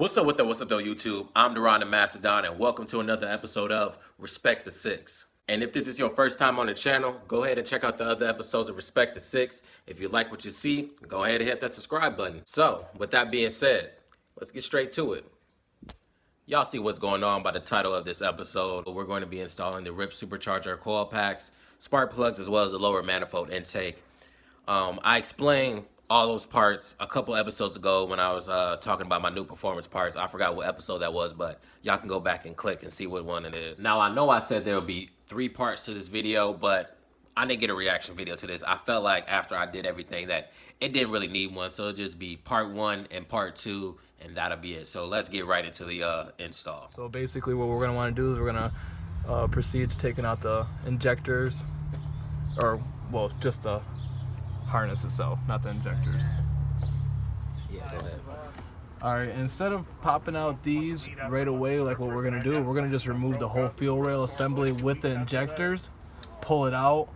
What's up though, YouTube? I'm Duran the Mastodon, and welcome to another episode of Respect the Six. And if this is your first time on the channel, go ahead and check out the other episodes of Respect the Six. If you like what you see, go ahead and hit that subscribe button. So, with that being said, let's get straight to it. Y'all see what's going on by the title of this episode. We're going to be installing the RIPP supercharger coil packs, spark plugs, as well as the lower manifold intake. I explained all those parts a couple episodes ago when I was talking about my new performance parts. I forgot what episode that was, but y'all can go back and click and see what one it is. Now, I know I said there will be 3 parts to this video, but I didn't get a reaction video to this. I felt like after I did everything that it didn't really need one, so it'll just be part 1 and part 2, and that'll be it. So let's get right into the install. So basically what we're going to want to do is we're going to proceed to taking out the injectors, or well, just the harness itself, not the injectors. Yeah, go ahead. Alright, instead of popping out these right away like what we're going to do, we're going to just remove the whole fuel rail assembly with the injectors, pull it out,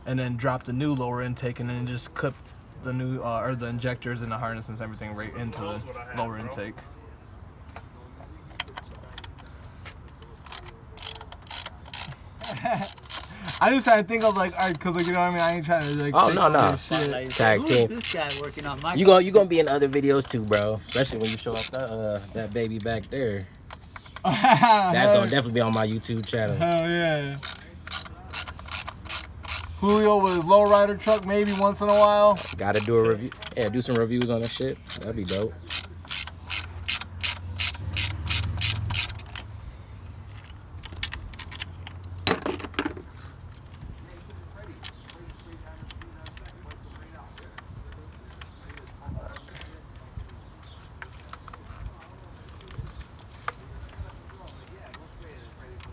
and then drop the new lower intake, and then just clip the new or the injectors and the harness and everything right into the lower intake. I just trying to think of like, alright, because like, you know what I mean, I ain't trying to like. Oh no. Shit. Tag team. Who's this guy working on my? You gonna be in other videos too, bro. Especially when you show off that baby back there. That's gonna definitely be on my YouTube channel. Hell yeah. Julio with his lowrider truck maybe once in a while. Gotta do a review. Yeah, do some reviews on this shit. That'd be dope.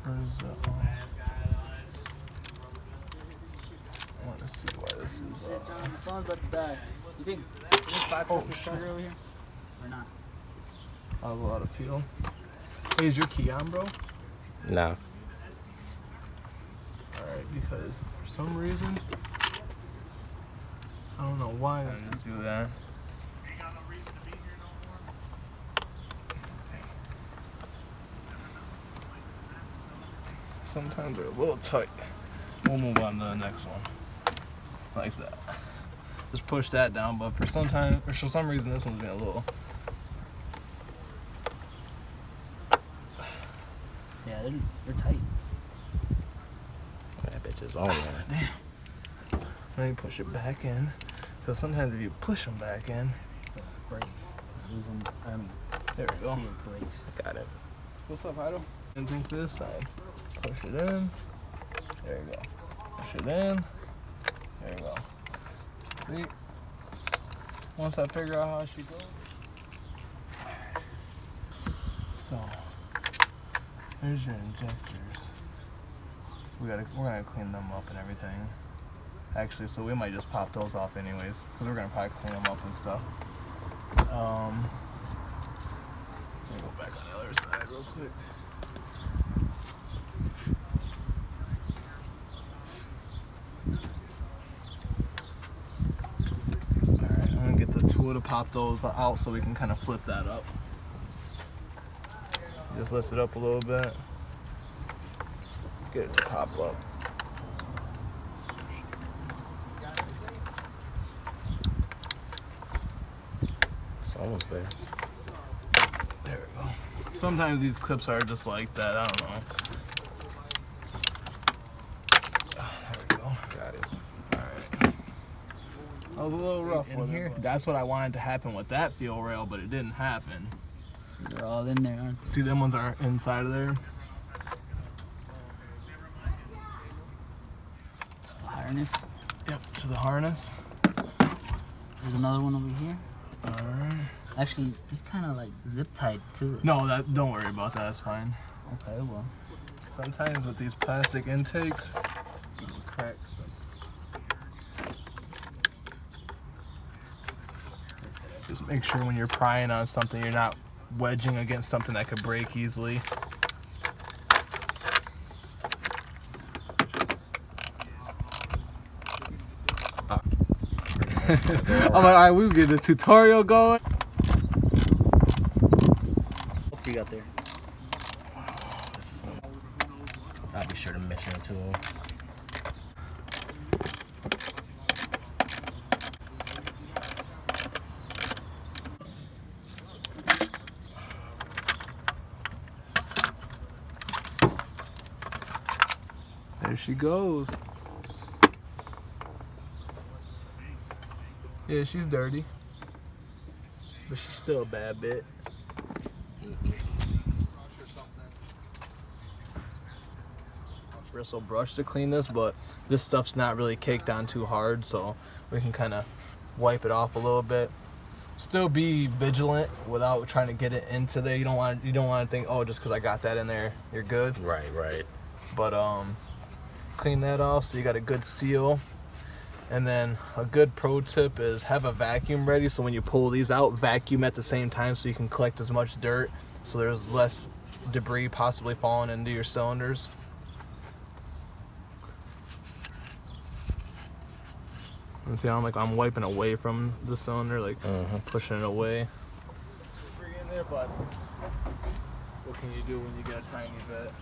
Where's I want to see why this is. The phone's about to die. You think this 550 charger over here or not? I have a lot of fuel. Hey, is your key on, bro? No. Alright, because for some reason, I don't know why it's gonna do that. Sometimes they're a little tight. We'll move on to the next one. Like that. Just push that down, but for some reason this one's being a little. Yeah, they're tight. That bitch is on there. Damn. Let me push it back in. Because sometimes if you push them back in. Break. Losing. There we go. See it breaks. Got it. What's up, Idle? And think this side. Push it in. There you go. Push it in. There you go. See? Once I figure out how she goes. So, there's your injectors. We're gonna clean them up and everything. Actually, so we might just pop those off anyways, because we're gonna probably clean them up and stuff. Let me go back on the other side real quick. Alright, I'm gonna get the tool to pop those out so we can kind of flip that up. Just lift it up a little bit. Get it to pop up. It's almost there. There we go. Sometimes these clips are just like that, I don't know. There we go. Got it. Alright. That was a little rough in here. That's what I wanted to happen with that fuel rail, but it didn't happen. So they're all in there, aren't they? See, them ones are inside of there. So the harness. Yep, to the harness. There's another one over here. Alright. Actually, this kind of like zip tied to it. No, don't worry about that, it's fine. Okay, well. Sometimes with these plastic intakes, you can crack some. Just make sure when you're prying on something, you're not wedging against something that could break easily. I'm like, all right, we'll get the tutorial going. you got there? This is I'll be sure to mention it to him. There she goes. Yeah, she's dirty. But she's still a bad bit. Bristle brush to clean this, but this stuff's not really caked on too hard, so we can kind of wipe it off a little bit. Still be vigilant without trying to get it into there. You don't want to think, oh, just because I got that in there, you're good. Right. But clean that off so you got a good seal. And then a good pro tip is have a vacuum ready, so when you pull these out, vacuum at the same time so you can collect as much dirt so there's less debris possibly falling into your cylinders. And see how I'm wiping away from the cylinder, like pushing it away. Free in there, but what can you do when you get a tiny bit?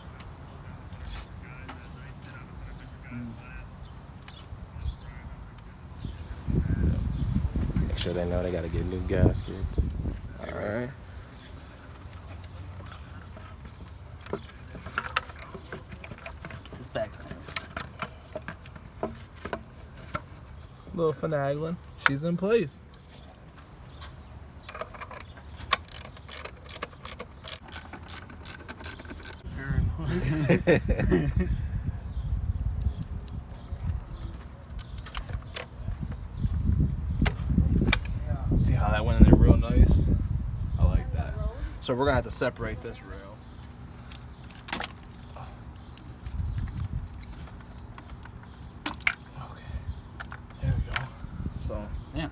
Make sure they know they gotta get new gaskets. All right. Get this back. Little finagling. She's in place. See how that went in there real nice? I like that. So we're gonna have to separate this rail. There we go. So, Yeah.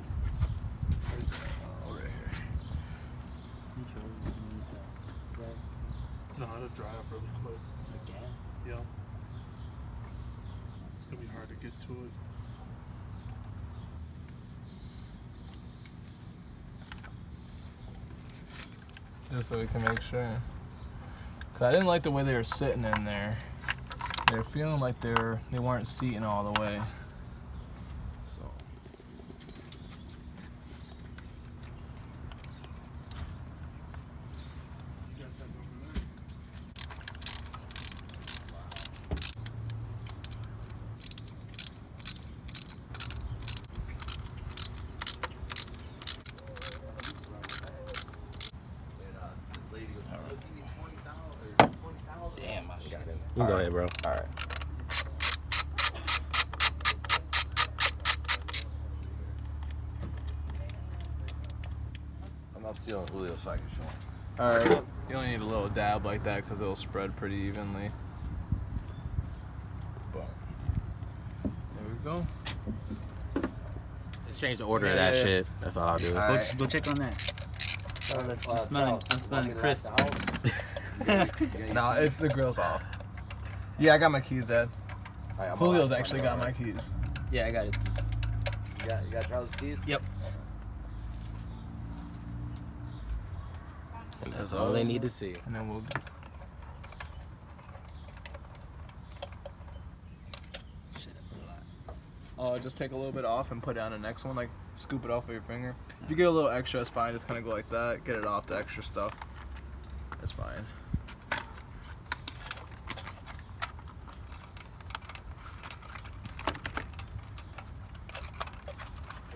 where's it? Oh, right here. No, it'll dry up really quick. Yeah. It's gonna be hard to get to it. Just so we can make sure. Cause I didn't like the way they were sitting in there. They were feeling like they weren't seating all the way. So. You got that over there? Damn, I got it. You go ahead, bro. All right. I'm not stealing Julio's cycle showing. All right. You only need a little dab like that because it'll spread pretty evenly. But there we go. Just change the order of that shit. That's all I'll do. Go check on that. I'm smelling crisp. Nah, it's the grill's off. Yeah, I got my keys, Dad. Julio's actually got my keys. Yeah, I got it. You got Charles' keys? Yep. And that's all they need to see. And then we'll. Just take a little bit off and put it on the next one, like scoop it off with your finger. If you get a little extra, it's fine. Just kind of go like that. Get it off the extra stuff. It's fine.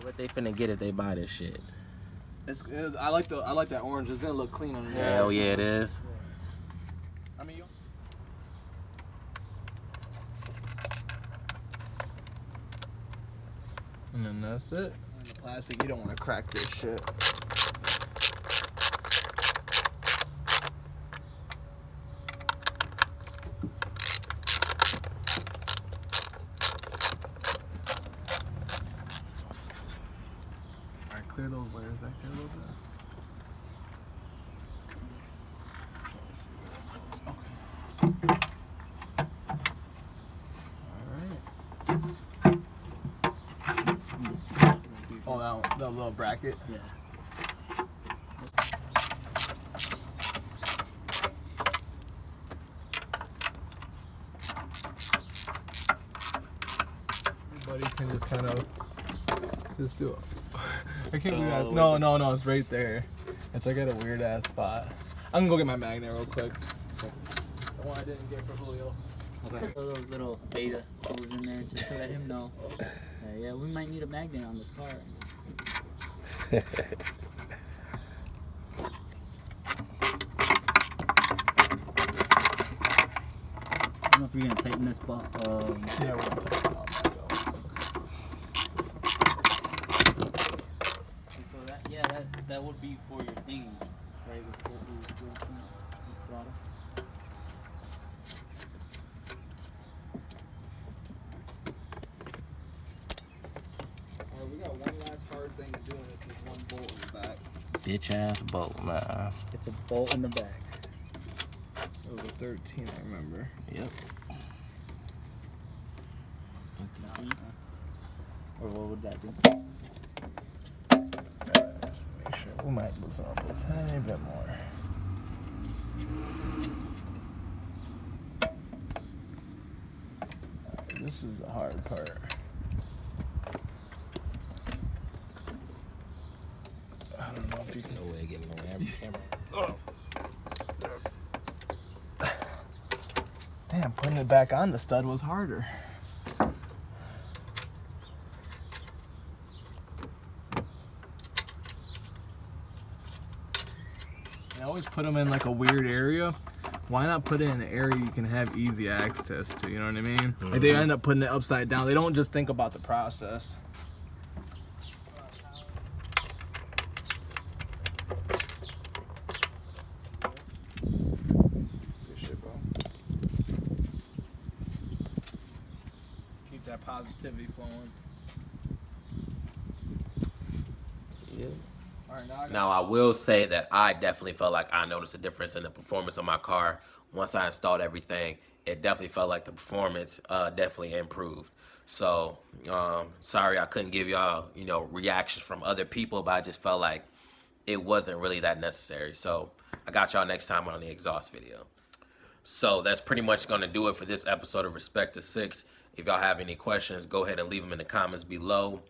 What they finna get if they buy this shit? I like that orange. It's gonna look clean on there. Hell yeah, it is. I mean, and then that's it. And the plastic, you don't want to crack this shit. Alright, clear those layers back there a little bit. Let's see where that goes. Okay. Oh, that little bracket. Yeah. and just kind of just do it. I can't believe that. Oh, No, it's right there. It's like at a weird ass spot. I'm gonna go get my magnet real quick. The one I didn't get for Julio. Okay. Throw those little beta holes in there just to let him know. Yeah, we might need a magnet on this car. I don't know if you're gonna tighten this ball. Yeah, we're gonna tighten it all back up. So that would be for your thing, right? Before you go to the throttle. Alright, we got one last hard thing to do, and this is one bolt in the back. Bitch ass bolt, man. It's a bolt in the back. It was a 13, I remember. Yep. Or what would that be? Let's make sure. We might loosen up a tiny bit more. Alright, this is the hard part. I don't know if you can. No way of getting on every camera. Damn, putting it back on the stud was harder. I always put them in like a weird area. Why not put it in an area you can have easy access to? You know what I mean? Like they end up putting it upside down. They don't just think about the process. Good shit, bro. Keep that positivity flowing. Yeah. All right, now I got Now, I will say that I definitely felt like I noticed a difference in the performance of my car. Once I installed everything, it definitely felt like the performance definitely improved. So, sorry I couldn't give y'all, reactions from other people, but I just felt like it wasn't really that necessary. So, I got y'all next time on the exhaust video. So, that's pretty much going to do it for this episode of Respect to 6. If y'all have any questions, go ahead and leave them in the comments below.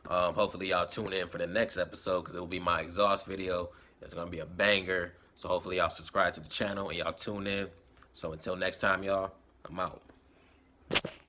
Hopefully y'all tune in for the next episode because it will be my exhaust video. It's going to be a banger. So hopefully y'all subscribe to the channel and y'all tune in. So until next time, y'all, I'm out.